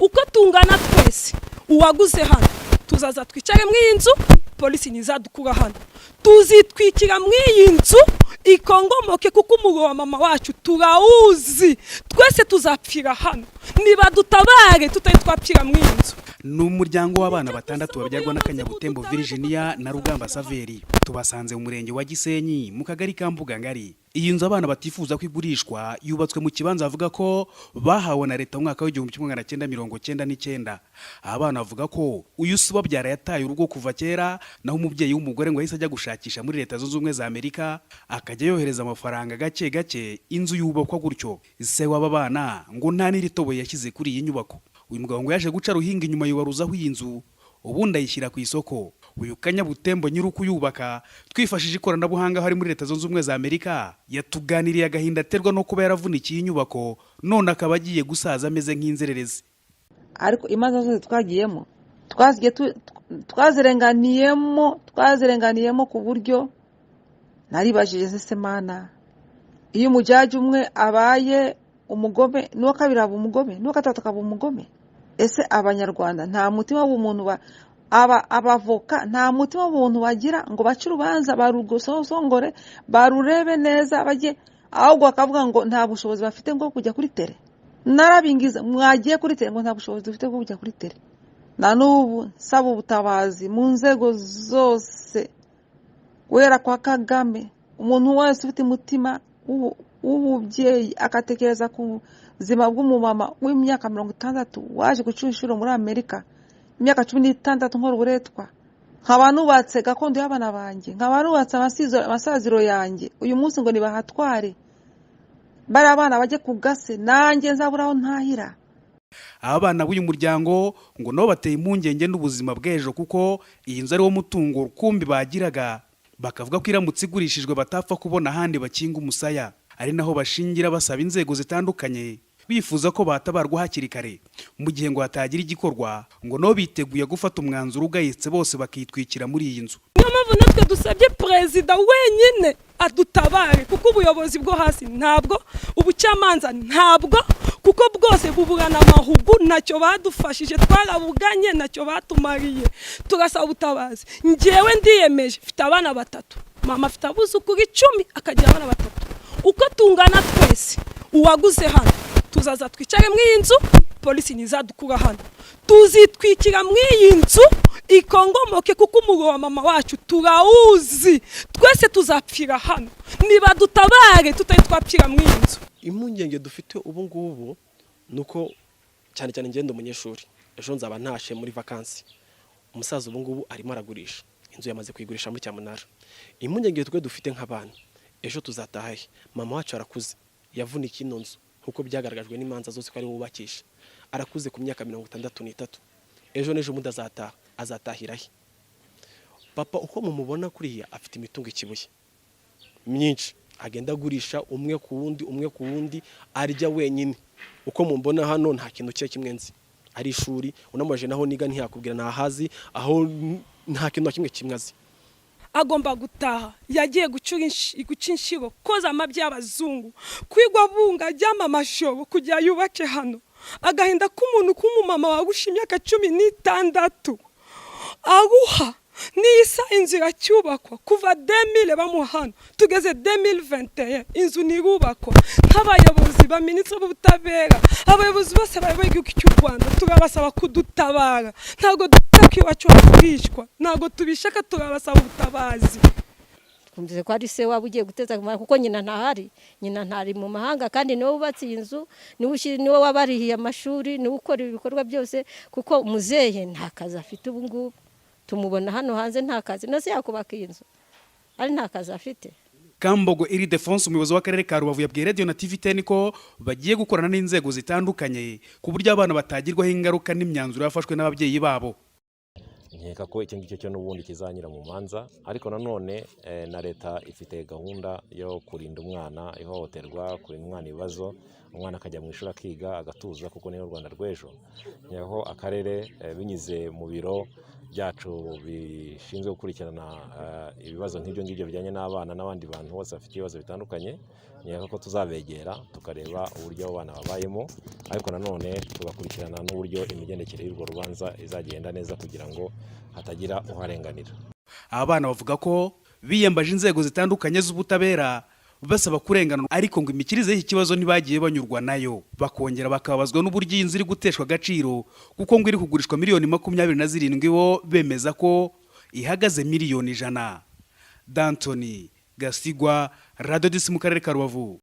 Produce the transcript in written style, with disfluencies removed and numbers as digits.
uko tungana twese uwaguze hano tuzaza twicare mu inzu polisi nizadukura hano tuzitwikira mu iyi nzu ikongomoke kuko umugabo wa mama wacu turawuzi twese tuzapfira hano niba dutabare tutari twapfira mu iyi nzu. Ni umuryango w'abana batandatu babyarwa na Kanyabutembo Virginia na Rugamba Saveri tubasanze mu murenge wa Gisenyi mu kagari ka Mbugangari. Iyi nzu abana batifuza kwigurishwa yubatswe mu kibanza avuga ko bahawe na leta mu mwaka w'1999. Abana bavuga ko uyu se babyara yataye urugo kuva kera naho umubyeyi w'umugore ngo yahise ajya gushakisha muri Leta Zunze Ubumwe za Amerika akajya yohereza amafaranga gake gake inzu yubakwa gutyo. Se w'aba bana ngo nta n'iritoboye yashyize kuri iyi nyubako. Uyu mugabo ngo yaje guca ruhinga inyuma yubaruzaho iyi nzu ubundi ayishyira ku isoko. Uyu Kanyabutembo nyiri kuyubaka twifashije ikoranabuhanga hari muri Leta Zunze Ubumwe za Amerika yatuganiriye agahinda aterwa no kuba yaravunikiye inyubako none akaba agiye gusaza ameze nk'inzererezi. Ariko imanza zose twagiyemo twazirenganiyemo ku buryo naribajije se Mana, iyo umujaji umwe abaye umugome n'uwa kabiri aba umugome n'uwa gatatu akaba umugome, ese abanyarwanda nta mutima w'umuntu abavoka nta mutima w'umuntu bagira ngo bace urubanza barugososongore barurebe neza bajye ahubwo bakavuga ngo nta bushobozi bafite ngo kujya kuri tere. Narabingiza mwagiye kuri tere ngo nta bushobozi dufite bwo kujya kuri tere. Na n'ubu saba ubutabazi mu nzego zose wera kwa Kagame, umuntu wese ufite umutima w'ububyeyi akatekereza ku buzima bw'umumama w'imyaka 60 waje gucura inshuro muri Amerika, imyaka 16 nkora uburetwa, nkaba nubatse gakondo y'abana banjye, nkaba nubatse amasaziro yanjye, uyu munsi ngo nibahatware bari abana bajye kugase nanjye nzaburaho ntahira. Abana b'uyu muryango ngo nabo bateye impungenge n'ubuzima bw'ejo kuko iyi nzu ari wo mutungo rukumbi bagiraga, bakavuga ko iramutse igurishijwe batapfa kubona ahandi bakinga umusaya. Ari naho bashingira basaba inzego zitandukanye bifuza ko batabarwa hakiri kare mu gihe ngo hatagira igikorwa ngo no biteguye gufata umwanzuro ugayitse bose bakitwikira muri iyi nzu. Niyo mpamvu natwe dusabye perezida wenyine adutabare kuko ubuyobozi bwo hasi ntabwo, ubucamanza ntabwo, kuko bwose buburana amahugu ntacyo badufashije, twarabuganye ntacyo batumariye. Tugasaba ubutabazi. Njyewe ndiyemeje mfite abana batatu, mama afite abuzukuru 10 akagira abana batatu. Uko tungana twese uwaguze hano tuzaza twicare mu iyi nzu polisi nizadukura hano tuzitwikira mu iyi nzu ikongomoke kuko umugabo wa mama wacu turawuzi twese tuzapfira hano niba dutabare tutari twapfira mu iyi nzu. Impungenge dufite ubu ngubu nuko cyane cyane ngende umunyeshuri ejo nzaba ntashe muri vacancy, umusaza ubu ngubu arimo aragurisha inzu yamaze kuyigurisha mu Cyamunara. Impungenge twe dufite nk'abana ejo tuzataha mama wacu arakuze yavunikiye ino nzu kuko byagaragajwe n'imanza zose ko ari wubakisha, arakuze ku myaka 63. Ejo nejo muda azatahirahe. Papa uko mumubona kuriya afite imitungo ikibuye myinshi agenda agurisha umwe ku wundi arya wenyine. Uko mumbona hano nta kintu cye kimwe nzi, ari ishuri unamaje naho niga ntiyakubwira nahazi aho nta kintu kimwe kimwazi. Agomba gutaha, yagiye guca inshiro koza amabyi y'abazungu kwigwa bunga ryama amashoro kujya yubake hano. Agahinda k'umuntu k'umumama wagushimye imyaka 16 aguha nisa inzira cyubakwa kuva 2000 bamuhano tugeze 2021 inzu nirubakwa. Nk'abayobozi ba Minisitiri w'Ubutabera, abayobozi bose bayoboye cy'u Rwanda turabasaba kudutabara. Ntago dutakiwacu kwishwa, ntago tubishaka, turabasaba ubutabazi. Twumvise ko ari se waba ugiye guteza kuko nyina ntahari, nyina ntari mu mahanga kandi niwe wubatse inzu, niwe wabarihiye amashuri, niwe ukora ibikorwa byose kuko muzehe nta kazi afite ubu ngubu. Tumubona hano hanze nta kazi, nose yakubaka inzu ari nta kazi afite. Kambogo Ildefonse umuyobozi w'akarere ka Rubavu yabwiye Radio na TV10 ko bagiye gukorana n'inzego zitandukanye ku buryo abana batagirwaho ingaruka n'imyanzuro yafashwe n'ababyeyi babo. Nkeka ko iki ngicyo cyo n'ubundi kizanyira mu manza, ariko nanone na leta ifite gahunda yo kurinda umwana ihohoterwa, kurinda umwana ibibazo. umwana akajya mu ishuri akiga agatuza kuko niyo Rwanda rw'ejo. Nyaho akarere binyuze mu biro byacu bishinzwe gukurikirana ibibazo nk'ibyo ngibyo bijyanye n'abana n'abandi bantu bose bafite ibibazo bitandukanye, nyaho ko tuzabegera tukareba uburyo abo bana babayemo, ariko nanone tugakurikirana n'uburyo imigendekere y'urwo rubanza izagenda neza kugira ngo hatagira uharenganira. Aba bana bavuga ko biyambaje inzego zitandukanye z'ubutabera basaba kurenganurwa, ariko ngo imikirize y'iki kibazo ntibagiye banyurwa nayo, bakongera bakabazwa n'uburyo iyi nzu iri guteshwa agaciro kuko ngo iri kugurishwa miliyoni 27, bo bemeza ko ihagaze miliyoni 100. D'Antoni Gasigwa, Radio Disi mu karere ka Rubavu.